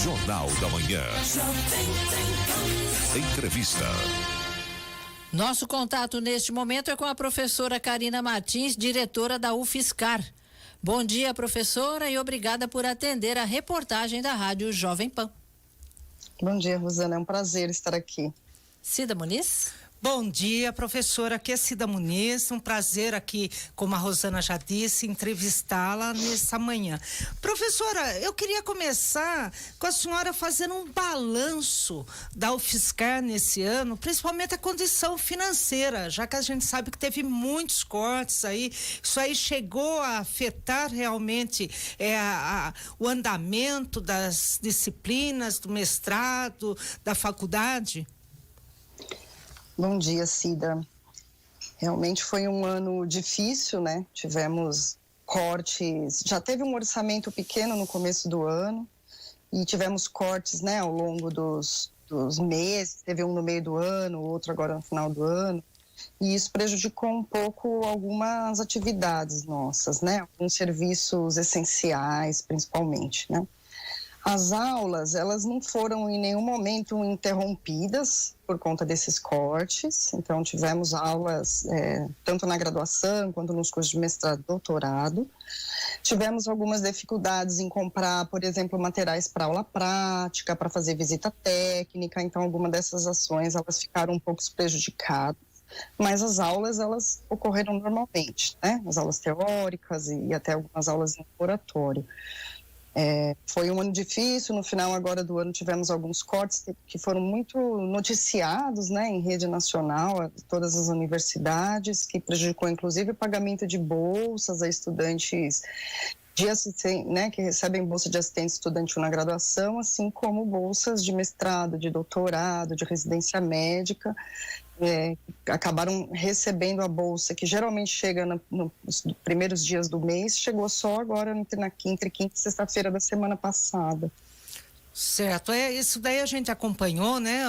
Jornal da Manhã. Entrevista. Nosso contato neste momento é com a professora Karina Martins, diretora da UFSCar. Bom dia, professora, e obrigada por atender a reportagem da Rádio Jovem Pan. Bom dia, Rosana, é um prazer estar aqui. Cida Muniz? Bom dia, professora, aqui é Cida Muniz, um prazer aqui, como a Rosana já disse, entrevistá-la nessa manhã. Professora, eu queria começar com a senhora fazendo um balanço da UFSCar nesse ano, principalmente a condição financeira, já que a gente sabe que teve muitos cortes aí, isso aí chegou a afetar realmente o andamento das disciplinas, do mestrado, da faculdade? Bom dia, Cida. Realmente foi um ano difícil, né? Tivemos cortes, já teve um orçamento pequeno no começo do ano e tivemos cortes, né, ao longo dos meses, teve um no meio do ano, outro agora no final do ano, e isso prejudicou um pouco algumas atividades nossas, né? Alguns serviços essenciais, principalmente, né? As aulas, elas não foram em nenhum momento interrompidas por conta desses cortes, então tivemos aulas tanto na graduação quanto nos cursos de mestrado e doutorado. Tivemos algumas dificuldades em comprar, por exemplo, materiais para aula prática, para fazer visita técnica, então algumas dessas ações elas ficaram um pouco prejudicadas, mas as aulas elas ocorreram normalmente, né? As aulas teóricas e até algumas aulas em laboratório. Foi um ano difícil, no final agora do ano tivemos alguns cortes que foram muito noticiados, né, em rede nacional, todas as universidades, que prejudicou inclusive o pagamento de bolsas a estudantes de assistente, né, que recebem bolsa de assistente estudantil na graduação, assim como bolsas de mestrado, de doutorado, de residência médica, acabaram recebendo a bolsa, que geralmente chega nos primeiros dias do mês, chegou só agora entre quinta e sexta-feira da semana passada. Certo, isso daí a gente acompanhou, né?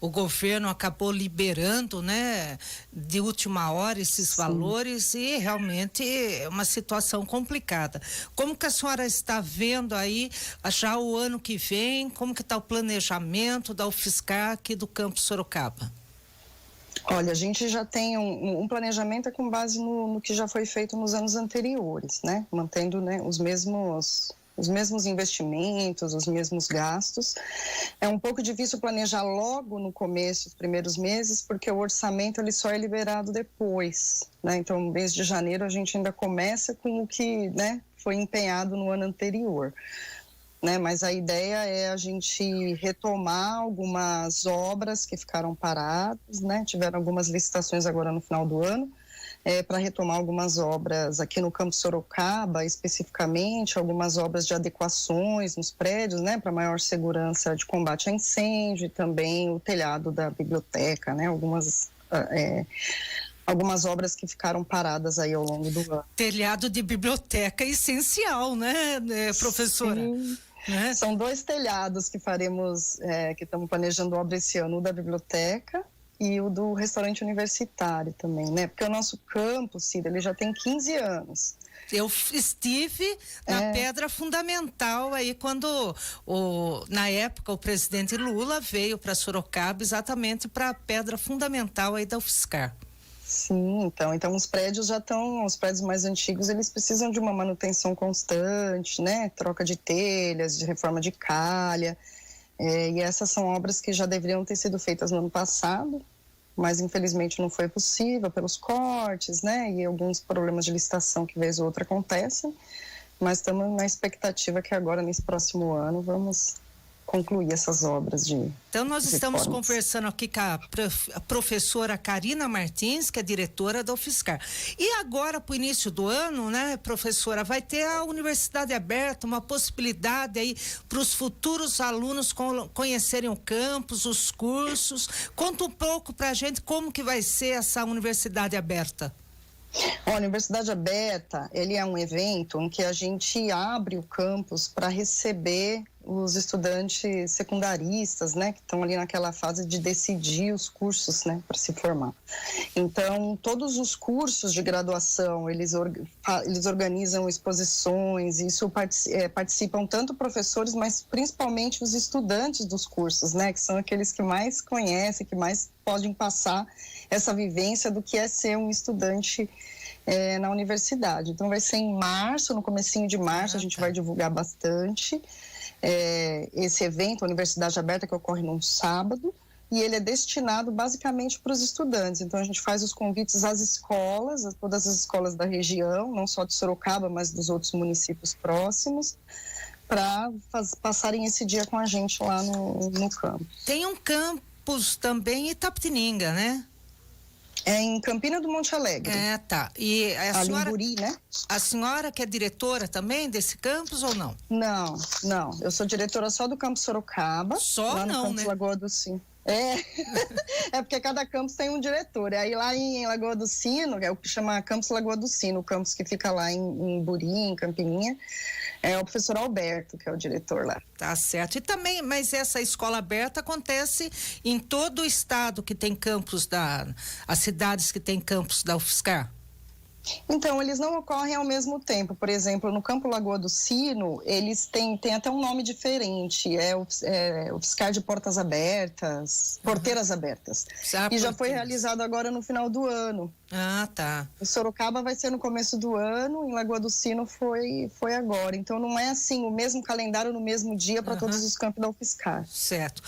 O governo acabou liberando, né, de última hora esses Sim. valores e realmente é uma situação complicada. Como que a senhora está vendo aí já o ano que vem, como que está o planejamento da UFSCar aqui do campus Sorocaba? Olha, a gente já tem um planejamento com base no que já foi feito nos anos anteriores, né? Mantendo, né, os mesmos investimentos, os mesmos gastos. É um pouco difícil planejar logo no começo, os primeiros meses, porque o orçamento ele só é liberado depois, né? Então, no mês de janeiro a gente ainda começa com o que, né, foi empenhado no ano anterior. Né, mas a ideia é a gente retomar algumas obras que ficaram paradas, né? Tiveram algumas licitações agora no final do ano, para retomar algumas obras aqui no campus Sorocaba, especificamente, algumas obras de adequações nos prédios, né? Para maior segurança de combate a incêndio e também o telhado da biblioteca, né? Algumas obras que ficaram paradas aí ao longo do ano. Telhado de biblioteca é essencial, né, professora? Sim. São 2 telhados que faremos, que estamos planejando obra esse ano, o da biblioteca e o do restaurante universitário também, né? Porque o nosso campus, Cida, ele já tem 15 anos. Eu estive na pedra fundamental aí quando na época o presidente Lula veio para Sorocaba exatamente para a pedra fundamental aí da UFSCar. Sim, então os prédios os prédios mais antigos, eles precisam de uma manutenção constante, né? Troca de telhas, de reforma de calha, e essas são obras que já deveriam ter sido feitas no ano passado, mas infelizmente não foi possível pelos cortes, né? E alguns problemas de licitação que vez ou outra acontecem, mas estamos na expectativa que agora, nesse próximo ano, vamos concluir essas obras de Então nós estamos reformas. conversando aqui com a professora Karina Martins, que é diretora da UFSCar. E agora, para o início do ano, né, professora, vai ter a universidade aberta, uma possibilidade aí para os futuros alunos conhecerem o campus, os cursos. Conta um pouco para a gente como que vai ser essa universidade aberta. A Universidade Aberta, ele é um evento em que a gente abre o campus para receber os estudantes secundaristas, né, que estão ali naquela fase de decidir os cursos, né, para se formar. Então, todos os cursos de graduação, eles organizam exposições, e isso participam tanto professores, mas principalmente os estudantes dos cursos, né, que são aqueles que mais conhecem, que mais podem passar essa vivência do que é ser um estudante na universidade. Então, vai ser em março, no comecinho de março, a gente vai divulgar bastante esse evento, a Universidade Aberta, que ocorre num sábado, e ele é destinado basicamente para os estudantes. Então, a gente faz os convites às escolas, a todas as escolas da região, não só de Sorocaba, mas dos outros municípios próximos, para passarem esse dia com a gente lá no campo. Tem um campus também em Itapetininga, né? É em Campina do Monte Alegre. Tá. E a senhora, Guri, né? A senhora que é diretora também desse campus ou não? Não. Eu sou diretora só do campus Sorocaba. Só lá no não, campus né? Lagoa do Sino. É porque cada campus tem um diretor. Aí lá em Lagoa do Sino, é o que chama Campus Lagoa do Sino, o campus que fica lá em Buri, em Campininha, é o professor Alberto, que é o diretor lá. Tá certo. E também, mas essa escola aberta acontece em todo o estado que tem campus as cidades que tem campus da UFSCar? Então, eles não ocorrem ao mesmo tempo. Por exemplo, no Campo Lagoa do Sino, eles têm até um nome diferente. É o UFSCar de Portas Abertas, Porteiras Abertas. E já foi realizado agora no final do ano. Tá. Em Sorocaba vai ser no começo do ano, em Lagoa do Sino foi agora. Então, não é assim o mesmo calendário no mesmo dia para todos os campos da UFSCar. Certo.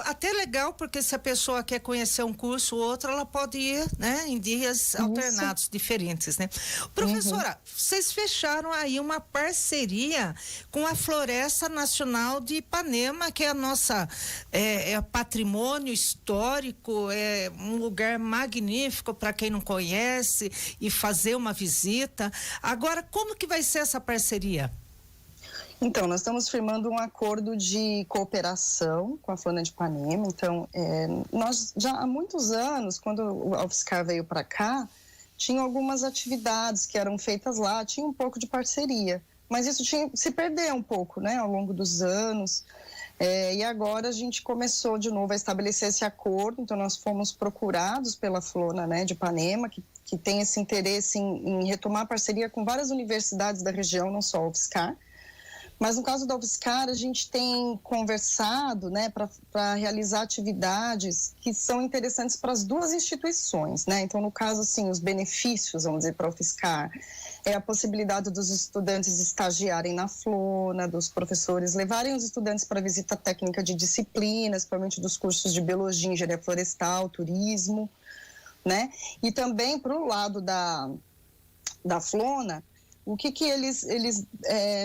Até legal, porque se a pessoa quer conhecer um curso ou outro, ela pode ir, né, em dias alternados, diferentes, né? Professora, vocês fecharam aí uma parceria com a Floresta Nacional de Ipanema, que é a nossa patrimônio histórico, é um lugar magnífico para quem não conhece e fazer uma visita. Agora, como que vai ser essa parceria? Então, nós estamos firmando um acordo de cooperação com a Floresta de Ipanema. Então, nós já há muitos anos, quando a UFSCar veio para cá, tinha algumas atividades que eram feitas lá, tinha um pouco de parceria, mas isso se perdeu um pouco, né, ao longo dos anos. E agora a gente começou de novo a estabelecer esse acordo. Então nós fomos procurados pela Flona, né, de Ipanema, que tem esse interesse em retomar a parceria com várias universidades da região, não só a UFSCar. Mas no caso da UFSCar, a gente tem conversado, né, para realizar atividades que são interessantes para as duas instituições, né? Então, no caso, assim, os benefícios, vamos dizer, para a UFSCar, é a possibilidade dos estudantes estagiarem na Flona, dos professores levarem os estudantes para visita técnica de disciplinas, principalmente dos cursos de biologia, engenharia florestal, turismo, né? E também para o lado da Flona, o que eles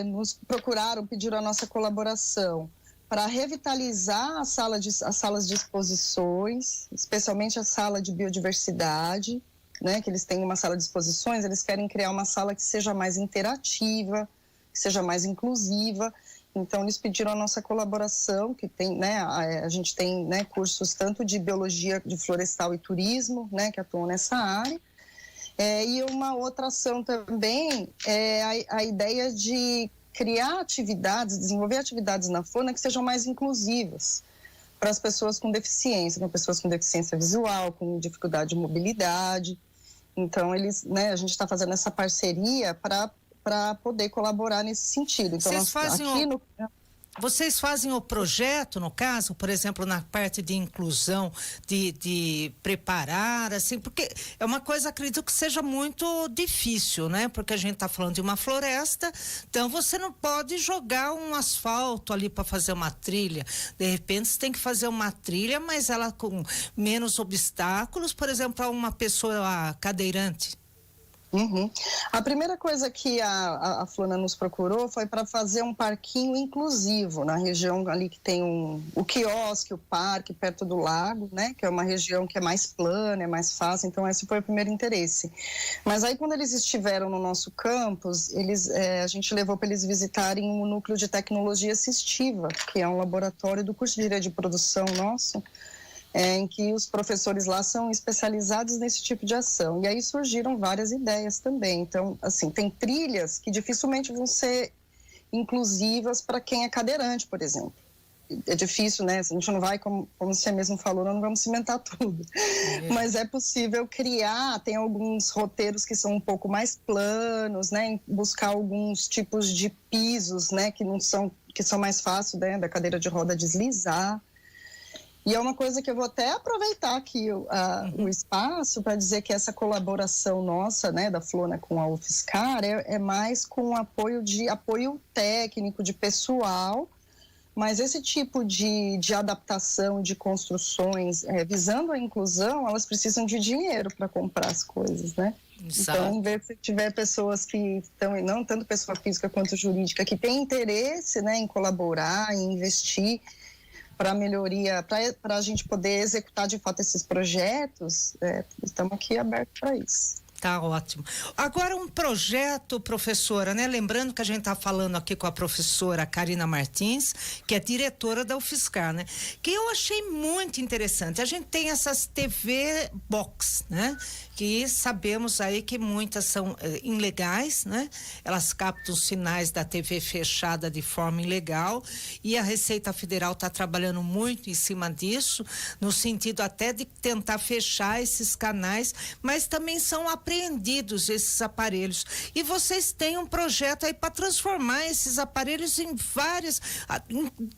nos procuraram, pediram a nossa colaboração para revitalizar as salas de exposições, especialmente a sala de biodiversidade, né, que eles têm uma sala de exposições, eles querem criar uma sala que seja mais interativa, que seja mais inclusiva. Então, eles pediram a nossa colaboração, que tem, né, a gente tem, né, cursos tanto de biologia, de florestal e turismo, né, que atuam nessa área. E uma outra ação também é a ideia de criar atividades, desenvolver atividades na Flona que sejam mais inclusivas para as pessoas com deficiência, né, pessoas com deficiência visual, com dificuldade de mobilidade. Então, a gente está fazendo essa parceria para poder colaborar nesse sentido. Então, vocês fazem o projeto, no caso, por exemplo, na parte de inclusão, de preparar, assim, porque é uma coisa, acredito que seja muito difícil, né? Porque a gente está falando de uma floresta, então você não pode jogar um asfalto ali para fazer uma trilha. De repente, você tem que fazer uma trilha, mas ela com menos obstáculos, por exemplo, para uma pessoa cadeirante. A primeira coisa que a Flona nos procurou foi para fazer um parquinho inclusivo na região ali que tem o quiosque, o parque perto do lago, né? Que é uma região que é mais plana, é mais fácil. Então esse foi o primeiro interesse. Mas aí quando eles estiveram no nosso campus, a gente levou para eles visitarem o núcleo de tecnologia assistiva, que é um laboratório do curso de engenharia de produção nosso, em que os professores lá são especializados nesse tipo de ação. E aí surgiram várias ideias também. Então, assim, tem trilhas que dificilmente vão ser inclusivas para quem é cadeirante, por exemplo. É difícil, né? A gente não vai, como você mesmo falou, não vamos cimentar tudo. Mas é possível criar, tem alguns roteiros que são um pouco mais planos, né? Buscar alguns tipos de pisos, né? Que são mais fáceis, né? Da cadeira de roda deslizar. E é uma coisa que eu vou até aproveitar aqui o espaço para dizer que essa colaboração nossa, né, da Flona com a UFSCar, é mais com apoio técnico, de pessoal. Mas esse tipo de adaptação, de construções, visando a inclusão, elas precisam de dinheiro para comprar as coisas, né? Exato. Então, se tiver pessoas que estão, não tanto pessoa física quanto jurídica, que têm interesse, né, em colaborar, em investir para melhoria, para a gente poder executar de fato esses projetos, estamos aqui abertos para isso. Tá ótimo. Agora um projeto, professora, né? Lembrando que a gente tá falando aqui com a professora Karina Martins, que é diretora da UFSCar, né? Que eu achei muito interessante. A gente tem essas TV Box, né? Que sabemos aí que muitas são ilegais, né? Elas captam os sinais da TV fechada de forma ilegal e a Receita Federal está trabalhando muito em cima disso, no sentido até de tentar fechar esses canais, mas também são apreendidos esses aparelhos. E vocês têm um projeto aí para transformar esses aparelhos em várias,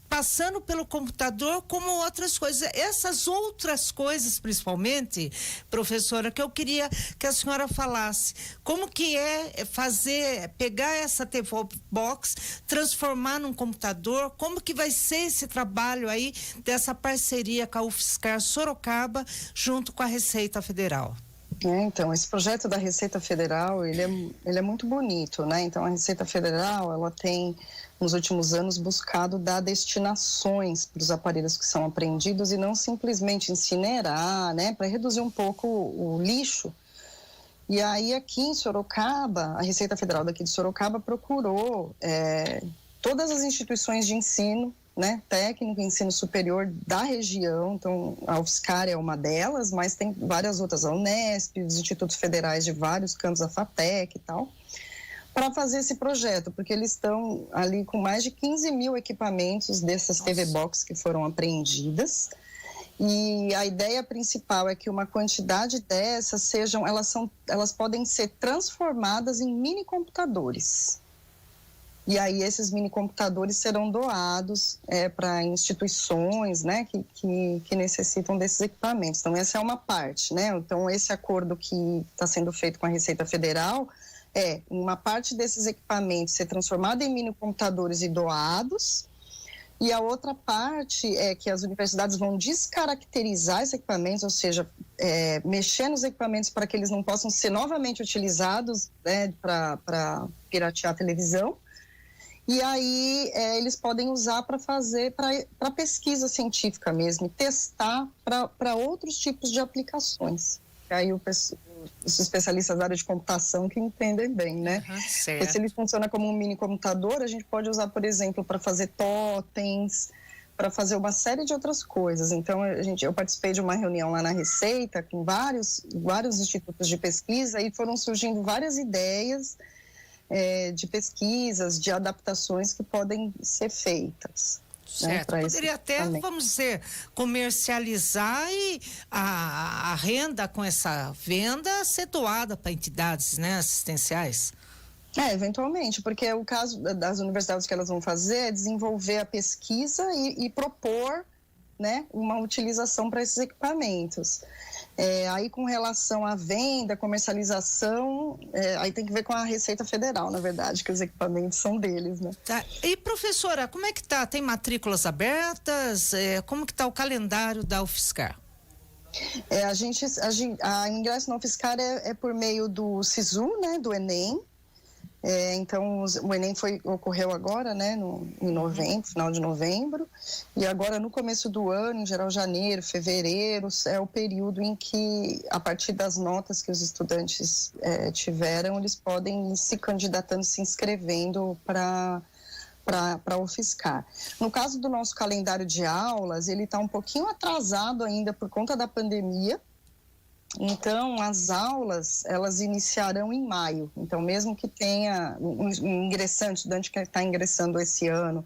passando pelo computador como outras coisas. Essas outras coisas, principalmente, professora, que eu queria que a senhora falasse, como que é pegar essa TV Box, transformar num computador, como que vai ser esse trabalho aí dessa parceria com a UFSCar Sorocaba junto com a Receita Federal? Então, esse projeto da Receita Federal, ele é muito bonito, né? Então, a Receita Federal, ela tem, nos últimos anos, buscado dar destinações para os aparelhos que são apreendidos e não simplesmente incinerar, né? Para reduzir um pouco o lixo. E aí, aqui em Sorocaba, a Receita Federal daqui de Sorocaba procurou todas as instituições de ensino, né, técnico, ensino superior da região. Então, a UFSCar é uma delas, mas tem várias outras, a Unesp, os institutos federais de vários campos, a FATEC e tal, para fazer esse projeto, porque eles estão ali com mais de 15 mil equipamentos dessas TV Box que foram apreendidas. E a ideia principal é que uma quantidade dessas elas podem ser transformadas em mini computadores. E aí esses mini computadores serão doados para instituições, né, que necessitam desses equipamentos. Então essa é uma parte, né? Então esse acordo que está sendo feito com a Receita Federal uma parte desses equipamentos ser transformada em mini computadores e doados. E a outra parte é que as universidades vão descaracterizar esses equipamentos, ou seja, mexer nos equipamentos para que eles não possam ser novamente utilizados, né, para piratear a televisão. E aí eles podem usar para fazer, para pesquisa científica mesmo, e testar para outros tipos de aplicações. E aí os especialistas da área de computação que entendem bem, né? Certo. Porque se ele funciona como um mini computador, a gente pode usar, por exemplo, para fazer totens, para fazer uma série de outras coisas. Então, eu participei de uma reunião lá na Receita com vários institutos de pesquisa e foram surgindo várias ideias de pesquisas, de adaptações que podem ser feitas. Certo, né, poderia até, vamos dizer, comercializar e a renda com essa venda ser doada para entidades, né, assistenciais. Eventualmente, porque o caso das universidades que elas vão fazer é desenvolver a pesquisa e propor, né, uma utilização para esses equipamentos. Aí, com relação à venda, comercialização, aí tem que ver com a Receita Federal, na verdade, que os equipamentos são deles, né? Tá. E, professora, como é que tá? Tem matrículas abertas? Como que tá o calendário da UFSCar? A ingresso na UFSCar é por meio do SISU, né, do Enem. Então, o Enem ocorreu agora, né, em novembro, final de novembro, e agora no começo do ano, em geral janeiro, fevereiro, é o período em que, a partir das notas que os estudantes tiveram, eles podem ir se candidatando, se inscrevendo para a UFSCar. No caso do nosso calendário de aulas, ele está um pouquinho atrasado ainda por conta da pandemia, Então, as aulas, elas iniciarão em maio. Então, mesmo que tenha um ingressante, estudante que está ingressando esse ano,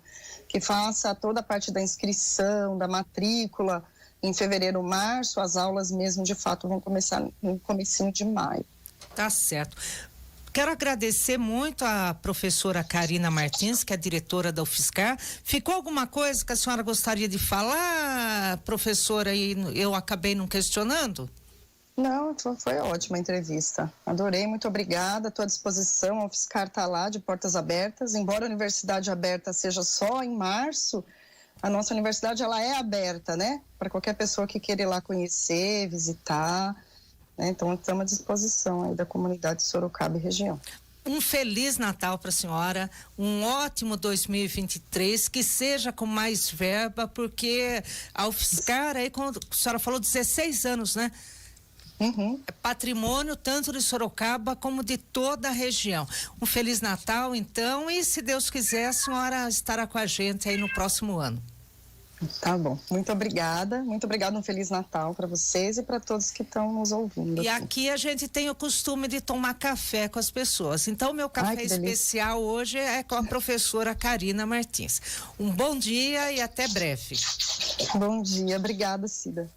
que faça toda a parte da inscrição, da matrícula, em fevereiro, março, as aulas mesmo, de fato, vão começar no comecinho de maio. Tá certo. Quero agradecer muito a professora Karina Martins, que é diretora da UFSCar. Ficou alguma coisa que a senhora gostaria de falar, professora, e eu acabei não questionando? Não, foi ótima a entrevista. Adorei, muito obrigada. Estou à disposição. A UFSCar está lá, de portas abertas. Embora a universidade aberta seja só em março, a nossa universidade ela é aberta, né? Para qualquer pessoa que queira ir lá conhecer, visitar. Né? Então, estamos à disposição aí da comunidade de Sorocaba e região. Um Feliz Natal para a senhora, um ótimo 2023, que seja com mais verba, porque a UFSCar, aí, como a senhora falou, 16 anos, né? Uhum. É patrimônio tanto de Sorocaba como de toda a região. Um Feliz Natal, então, e se Deus quiser, a senhora estará com a gente aí no próximo ano. Tá bom, muito obrigada, um Feliz Natal para vocês e para todos que estão nos ouvindo. E aqui a gente tem o costume de tomar café com as pessoas, então o meu café especial hoje é com a professora Karina Martins. Um bom dia e até breve. Bom dia, obrigada, Cida.